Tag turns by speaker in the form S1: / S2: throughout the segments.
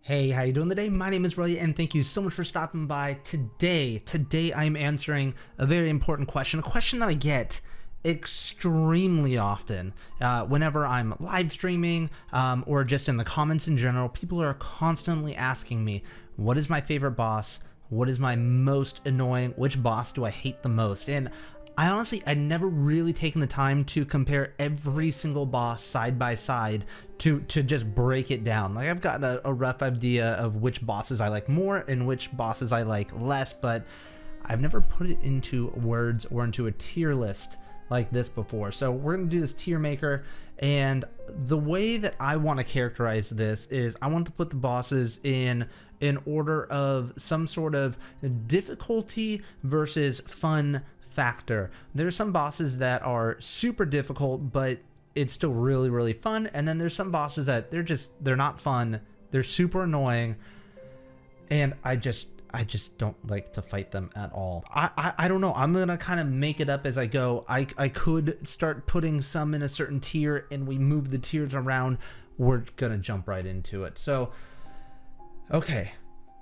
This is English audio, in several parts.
S1: Hey, how you doing today? My name is Relyea, and thank you so much for stopping by today. Today I'm answering a very important question, a question that I get extremely often whenever I'm live streaming or just in the comments in general. People are constantly asking me, what is my favorite boss? What is my most annoying? Which boss do I hate the most? And I never really taken the time to compare every single boss side by side to just break it down. Like, I've gotten a rough idea of which bosses I like more and which bosses I like less, but I've never put it into words or into a tier list like this before. So we're gonna do this tier maker, and the way that I want to characterize this is I want to put the bosses in order of some sort of difficulty versus fun factor. There's some bosses that are super difficult, but it's still really, really fun. And then there's some bosses that they're not fun. They're super annoying. And I just don't like to fight them at all. I don't know. I'm going to kind of make it up as I go. I could start putting some in a certain tier and we move the tiers around. We're going to jump right into it. So, okay.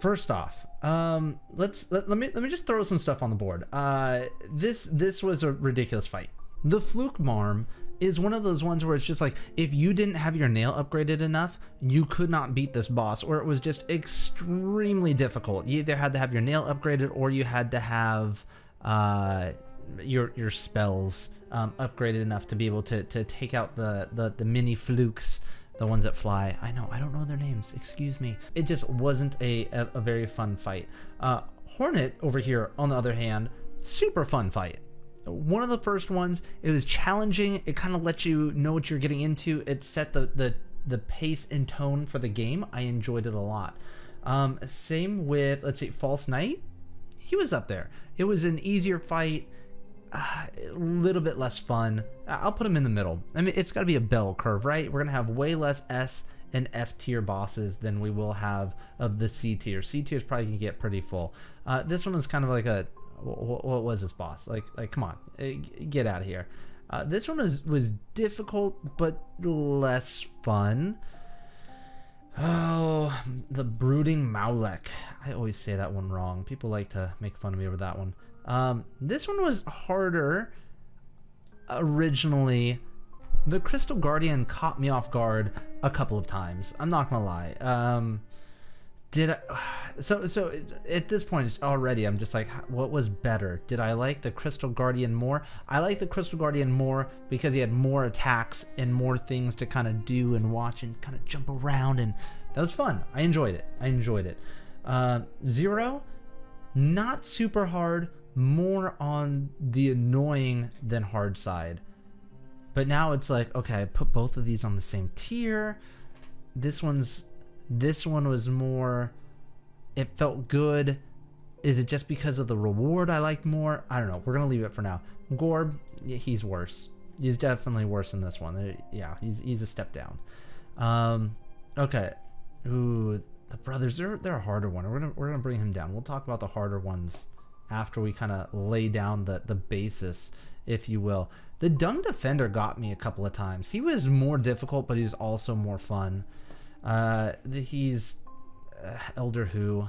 S1: First off, let me just throw some stuff on the board. This was a ridiculous fight. The Fluke Marm is one of those ones where it's just like, if you didn't have your nail upgraded enough, you could not beat this boss, or it was just extremely difficult. You either had to have your nail upgraded or you had to have your spells upgraded enough to be able to take out the mini flukes. The ones that fly. I don't know their names. Excuse me. It just wasn't a very fun fight. Hornet over here, on the other hand, super fun fight. One of the first ones, it was challenging. It kind of let you know what you're getting into. It set the pace and tone for the game. I enjoyed it a lot. Same with, let's see, False Knight. He was up there. It was an easier fight. A little bit less fun. I'll put him in the middle. I mean, it's got to be a bell curve, right? We're gonna have way less S and F tier bosses than we will have of the C tier. C tier is probably gonna get pretty full. This one was kind of like a, what was this boss? Like come on, get out of here. This one was difficult but less fun. Oh, the Brooding Maulek. I always say that one wrong. People like to make fun of me over that one. This one was harder originally. The Crystal Guardian caught me off guard a couple of times. I'm not gonna lie. So at this point already I'm just like, what was better? Did I like the Crystal Guardian more? I like the Crystal Guardian more because he had more attacks and more things to kind of do and watch and kind of jump around, and that was fun. I enjoyed it. Zero, not super hard, more on the annoying than hard side. But now it's like, okay, I put both of these on the same tier. This one was more, it felt good. Is it just because of the reward I liked more? I don't know. We're gonna leave it for now. Gorb, he's worse. He's definitely worse in this one. Yeah, he's a step down. Okay. Ooh, the brothers, they're a harder one. We're gonna bring him down. We'll talk about the harder ones after we kind of lay down the basis, if you will. The Dung Defender got me a couple of times. He was more difficult, but he was also more fun. He's Elder Who.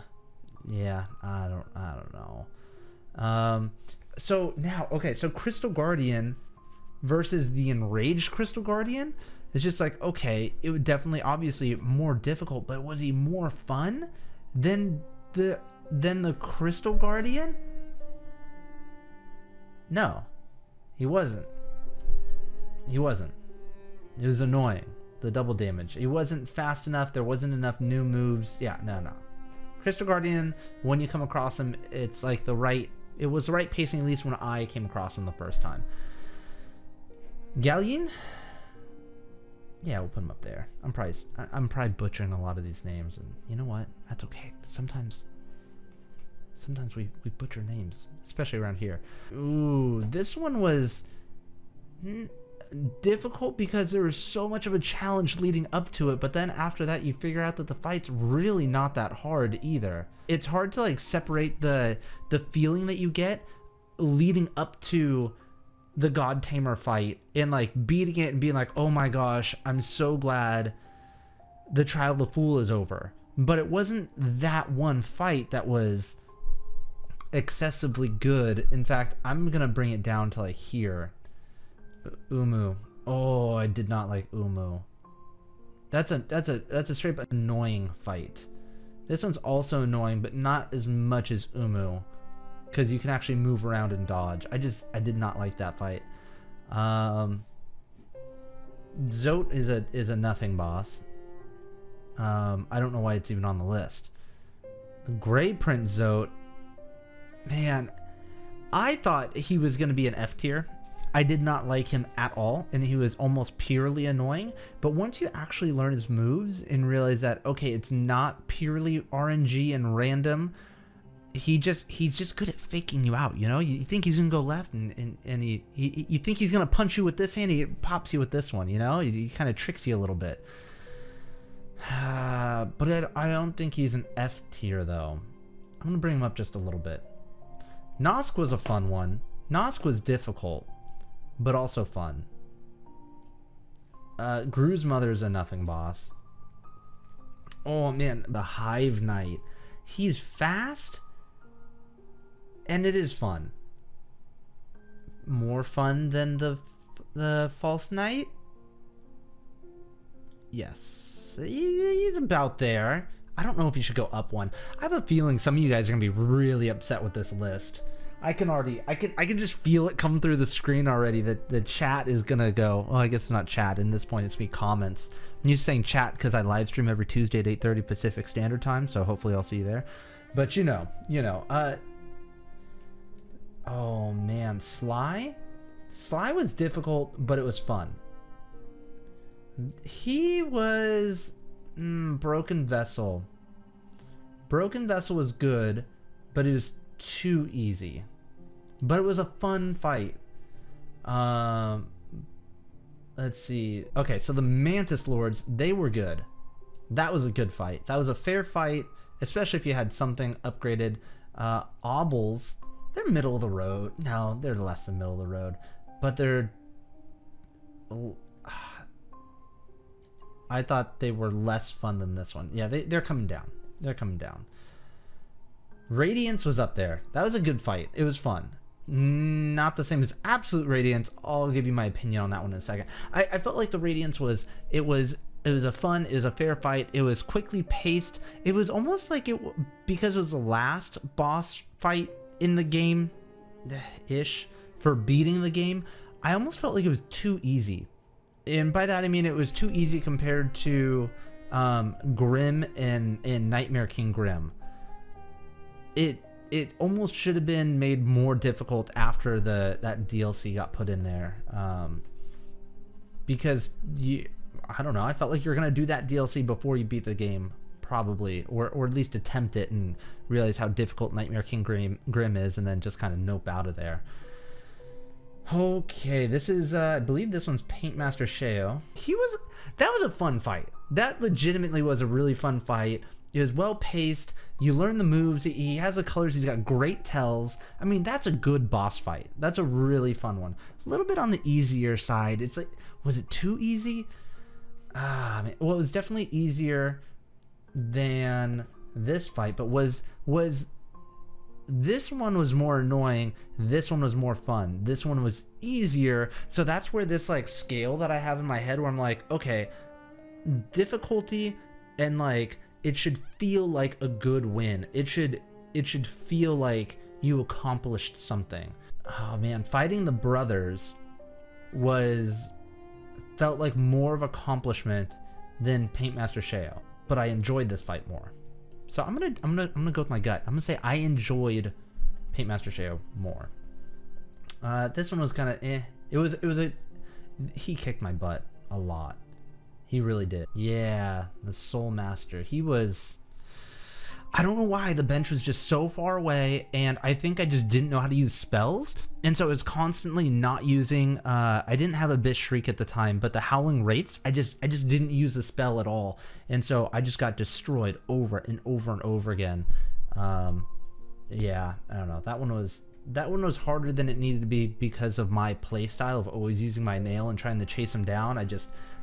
S1: Yeah, I don't know. So now, okay, so Crystal Guardian versus the Enraged Crystal Guardian. It's just like, okay, it would definitely, obviously, more difficult, but was he more fun than the Crystal Guardian? No, he wasn't. It was annoying. The double damage. He wasn't fast enough. There wasn't enough new moves. Yeah, no. Crystal Guardian, when you come across him, it's like it was the right pacing, at least when I came across him the first time. Galleon? Yeah, we'll put him up there. I'm probably butchering a lot of these names, and you know what? That's okay. Sometimes we butcher names, especially around here. Ooh, this one was difficult because there was so much of a challenge leading up to it, but then after that you figure out that the fight's really not that hard either. It's hard to like separate the feeling that you get leading up to the God Tamer fight and like beating it and being like, oh my gosh, I'm so glad the Trial of the Fool is over. but it wasn't that one fight that was excessively good. In fact, I'm gonna bring it down to like here. Umu. Oh, I did not like Umu. That's a straight up annoying fight. This one's also annoying, but not as much as Umu, because you can actually move around and dodge. I did not like that fight. Zote is a nothing boss. I don't know why it's even on the list. The Gray Print Zote, man, I thought he was going to be an F tier. I did not like him at all, and he was almost purely annoying. But once you actually learn his moves and realize that, okay, it's not purely RNG and random, he's just good at faking you out, you know? You think he's gonna go left, and you think he's gonna punch you with this hand, he pops you with this one, you know? He kind of tricks you a little bit. But I don't think he's an F tier, though. I'm gonna bring him up just a little bit. Nosk was a fun one. Nosk was difficult, but also fun. Gru's Mother's a nothing boss. Oh man, the Hive Knight. He's fast, and it is fun. More fun than the False Knight? Yes. He's about there. I don't know if you should go up one. I have a feeling some of you guys are gonna be really upset with this list. I can just feel it come through the screen already, that the chat is gonna go, well, I guess it's not chat in this point, it's me comments. I'm just saying chat because I live stream every Tuesday at 8:30 Pacific Standard Time, so hopefully I'll see you there. But you know, oh man, Sly was difficult, but it was fun. He was Broken Vessel. Broken Vessel was good, but it was too easy. But it was a fun fight. Let's see. Okay, so the Mantis Lords, they were good. That was a good fight. That was a fair fight, especially if you had something upgraded. Obels, they're middle of the road. No, they're less than middle of the road, but they're I thought they were less fun than this one. Yeah, they're coming down. They're coming down. Radiance was up there. That was a good fight. It was fun. Not the same as Absolute Radiance. I'll give you my opinion on that one in a second. I felt like the Radiance was a fair fight. It was quickly paced. It was almost like because it was the last boss fight in the game ish for beating the game. I almost felt like it was too easy. And by that I mean it was too easy compared to Grim and Nightmare King Grim. It almost should have been made more difficult after that DLC got put in there, because I don't know, I felt like you were gonna do that DLC before you beat the game, probably, or at least attempt it and realize how difficult Nightmare King Grim is, and then just kind of nope out of there. Okay, this is I believe this one's Paintmaster Sheo. That was a fun fight. That legitimately was a really fun fight. It was well paced. You learn the moves. He has the colors. He's got great tells. I mean, that's a good boss fight. That's a really fun one. A little bit on the easier side. It's like, was it too easy? Well, it was definitely easier than this fight, but was this one was more annoying. This one was more fun. This one was easier. So that's where this like scale that I have in my head where I'm like, okay, difficulty and like it should feel like a good win. It should feel like you accomplished something. Oh man, fighting the brothers felt like more of an accomplishment than Paintmaster Sheo, but I enjoyed this fight more. So I'm gonna go with my gut. I'm gonna say I enjoyed Paintmaster Sheo more. This one was kind of eh. He kicked my butt a lot. He really did. Yeah, the Soul Master. He was... I don't know why the bench was just so far away, and I think I just didn't know how to use spells, and so I was constantly not using... I didn't have Abyss Shriek at the time, but the Howling Wraiths, I just didn't use the spell at all, and so I just got destroyed over and over and over again. Yeah, I don't know. That one was harder than it needed to be because of my playstyle of always using my nail and trying to chase him down.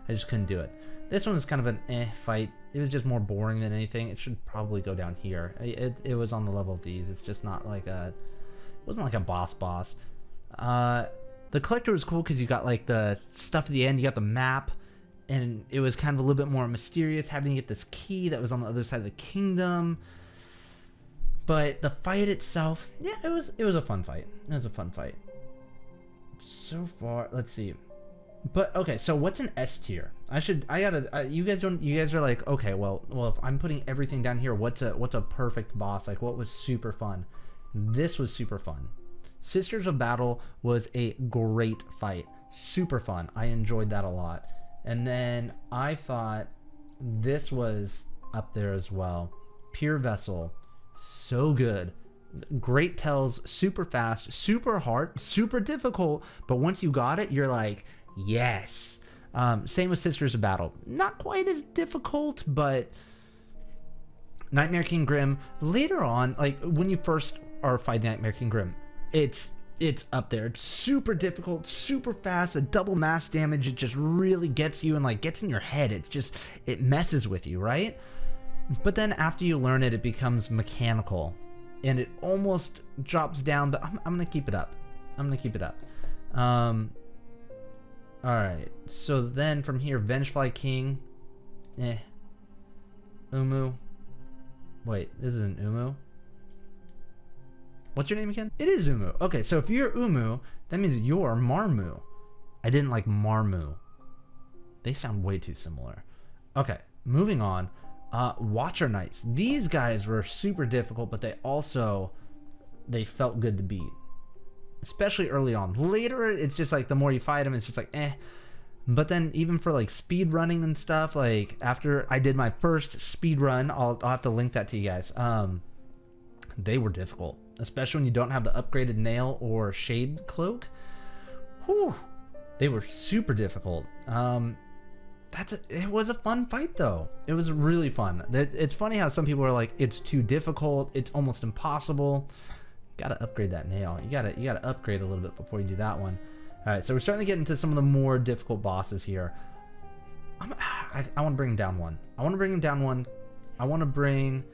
S1: I just couldn't do it. This one was kind of an fight. It was just more boring than anything. It should probably go down here. It was on the level of these. It's just not like a, it wasn't like a boss. The collector was cool because you got like the stuff at the end. You got the map, and it was kind of a little bit more mysterious, having to get this key that was on the other side of the kingdom. But the fight itself, yeah, it was a fun fight. It was a fun fight. So far, let's see. But okay, so what's an S tier? You guys are like, okay, well, if I'm putting everything down here, what's a perfect boss? Like, what was super fun? This was super fun. Sisters of Battle was a great fight. Super fun. I enjoyed that a lot. And then I thought this was up there as well. Pure Vessel, so good. Great tells, super fast, super hard, super difficult, but once you got it, you're like, yes. Same with Sisters of Battle. Not quite as difficult, but Nightmare King Grim, later on, like when you first are fighting Nightmare King Grim, it's up there. It's super difficult, super fast, a double mass damage. It just really gets you and like gets in your head. It messes with you, right? But then after you learn it, it becomes mechanical and it almost drops down, but I'm gonna keep it up. All right, so then from here, Vengefly King, Umu. Wait, this isn't Umu. What's your name again? It is Umu. Okay, so if you're Umu, that means you're Marmu. I didn't like Marmu. They sound way too similar. Okay, moving on. Watcher Knights. These guys were super difficult, but they felt good to beat. Especially early on. Later, it's just like the more you fight them, it's just like, eh. But then even for like speed running and stuff, like after I did my first speed run, I'll have to link that to you guys. They were difficult, especially when you don't have the upgraded nail or shade cloak. Whew, they were super difficult. It was a fun fight though. It was really fun. It's funny how some people are like, it's too difficult, it's almost impossible. Gotta upgrade that nail. You gotta upgrade a little bit before you do that one. All right, so we're starting to get into some of the more difficult bosses here. I want to bring down one. I want to bring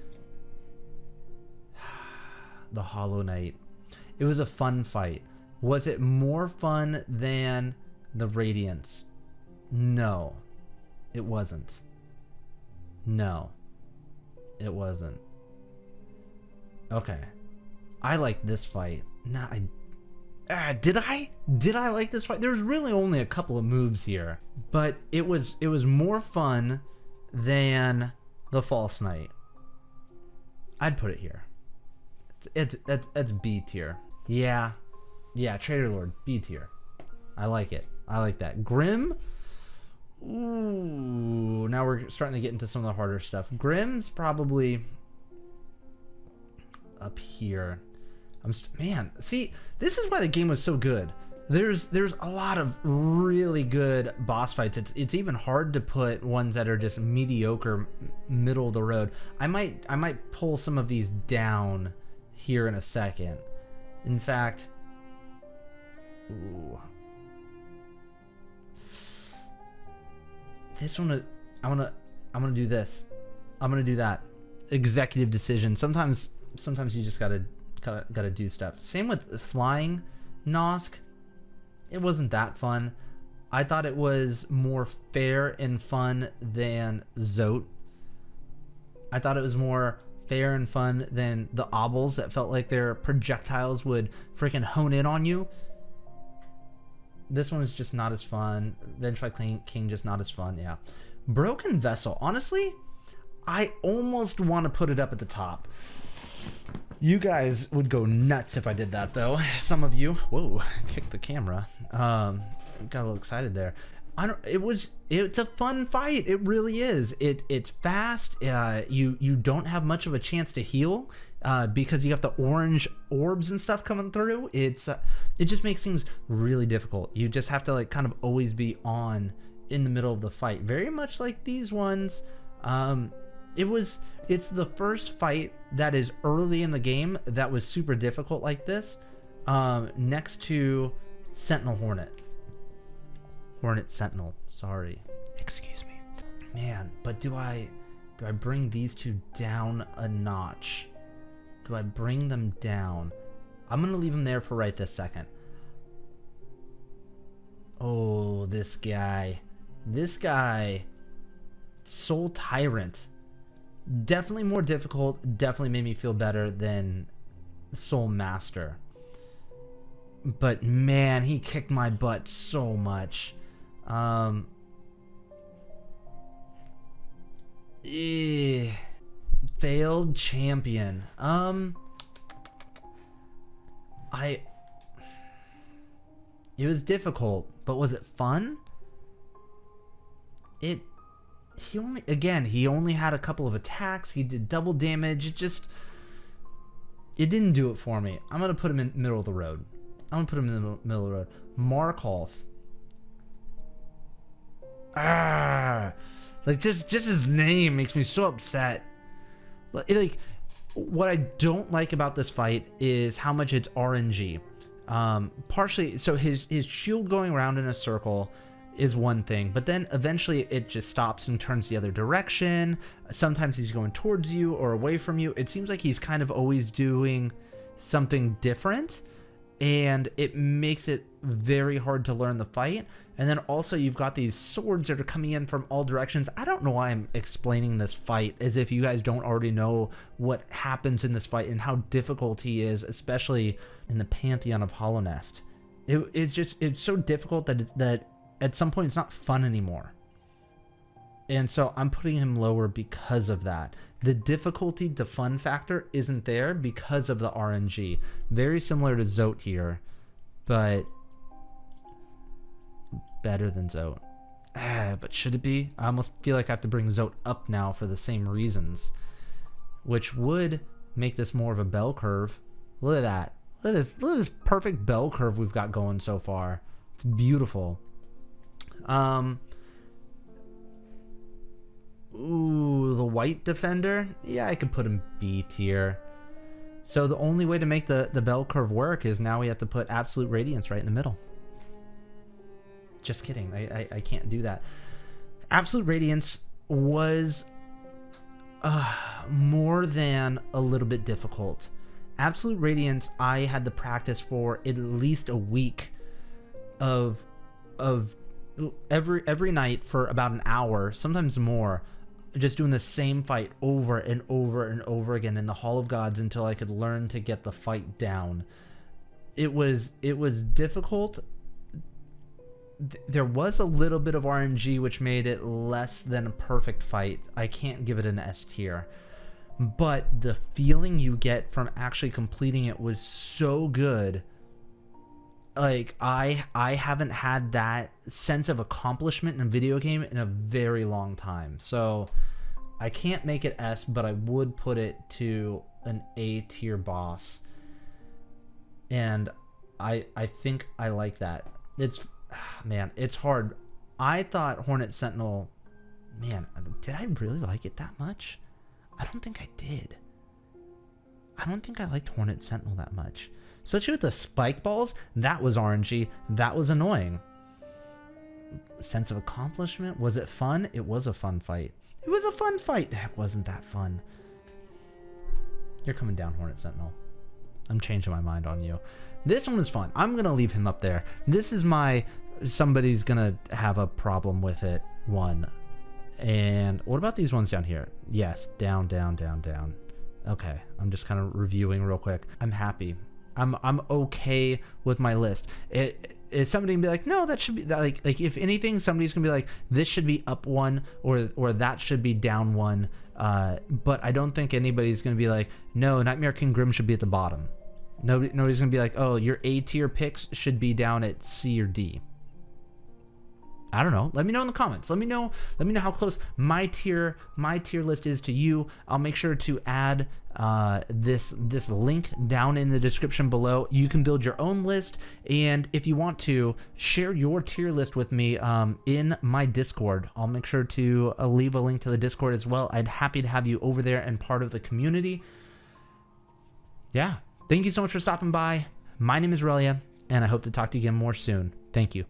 S1: the Hollow Knight. It was a fun fight. Was it more fun than the Radiance? No, it wasn't. No, it wasn't. Okay, I like this fight. Nah, did I like this fight? There's really only a couple of moves here, but it was more fun than the False Knight. I'd put it here. It's B tier. Yeah, Trader Lord, B tier. I like it. I like that. Grim. Ooh, now we're starting to get into some of the harder stuff. Grim's probably up here. Man, see, this is why the game was so good. There's a lot of really good boss fights. It's even hard to put ones that are just mediocre, middle of the road. I might pull some of these down here in a second. In fact, ooh, this one, I'm gonna do this. I'm gonna do that. Executive decision. Sometimes you just gotta do stuff. Same with Flying Nosk. It wasn't that fun. I thought it was more fair and fun than Zote. I thought it was more fair and fun than the Obels that felt like their projectiles would freaking hone in on you. This one is just not as fun. Vengeful King just not as fun. Yeah. Broken Vessel. Honestly, I almost want to put it up at the top. You guys would go nuts if I did that, though. Some of you, whoa, kicked the camera. Got a little excited there. It's a fun fight. It really is. It's fast. You don't have much of a chance to heal because you got the orange orbs and stuff coming through. It just makes things really difficult. You just have to like kind of always be on in the middle of the fight. Very much like these ones. It's the first fight that is early in the game that was super difficult like this, next to Sentinel Hornet Sentinel, sorry. Excuse me. Man, but do I bring these two down a notch? Do I bring them down? I'm gonna leave them there for right this second. Oh, this guy. This guy. Soul Tyrant. Definitely more difficult. Definitely made me feel better than Soul Master. But man, he kicked my butt so much. Failed champion. It was difficult, but was it fun? He only had a couple of attacks. He did double damage. It didn't do it for me. I'm gonna put him in the middle of the road. Middle of the road. Markov. Like just his name makes me so upset. Like, what I don't like about this fight is how much it's RNG. Partially, so his shield going around in a circle is one thing, but then eventually it just stops and turns the other direction. Sometimes he's going towards you or away from you. It seems like he's kind of always doing something different, and it makes it very hard to learn the fight. And then also you've got these swords that are coming in from all directions. I don't know why I'm explaining this fight as if you guys don't already know what happens in this fight and how difficult he is, especially in the Pantheon of Hollow Nest. It's so difficult that at some point it's not fun anymore. And so I'm putting him lower because of that. The difficulty, the fun factor isn't there because of the RNG. Very similar to Zote here, but better than Zote. But should it be? I almost feel like I have to bring Zote up now for the same reasons, which would make this more of a bell curve. Look at that. Look at this perfect bell curve we've got going so far. It's beautiful. Ooh, the white defender? Yeah, I could put him B tier. So the only way to make the bell curve work is now we have to put Absolute Radiance right in the middle. Just kidding. I can't do that. Absolute Radiance was more than a little bit difficult. Absolute Radiance, I had to practice for at least a week of every night for about an hour, sometimes more, just doing the same fight over and over and over again in the Hall of Gods until I could learn to get the fight down. It was difficult. There was a little bit of RNG which made it less than a perfect fight. I can't give it an S tier. But the feeling you get from actually completing it was so good. Like, I haven't had that sense of accomplishment in a video game in a very long time. So I can't make it S, but I would put it to an A tier boss. And I think I like that. Man, it's hard. I thought Hornet Sentinel, man, did I really like it that much? I don't think I did. I don't think I liked Hornet Sentinel that much. Especially with the spike balls, that was RNG. That was annoying. Sense of accomplishment, was it fun? It was a fun fight. It was a fun fight. It wasn't that fun. You're coming down, Hornet Sentinel. I'm changing my mind on you. This one was fun. I'm going to leave him up there. This is my somebody's going to have a problem with it one. And what about these ones down here? Yes, down, down, down, down. Okay, I'm just kind of reviewing real quick. I'm happy. I'm okay with my list. Is somebody gonna be like, no, that should be like if anything, somebody's gonna be like, this should be up one or that should be down one. But I don't think anybody's gonna be like, no, Nightmare King Grim should be at the bottom. Nobody's gonna be like, oh, your A tier picks should be down at C or D. I don't know. Let me know in the comments. Let me know how close my tier list is to you. I'll make sure to add this link down in the description below. You can build your own list, and if you want to share your tier list with me in my Discord, I'll make sure to leave a link to the Discord as well. I'd happy to have you over there and part of the community. Yeah. Thank you so much for stopping by. My name is Relyea, and I hope to talk to you again more soon. Thank you.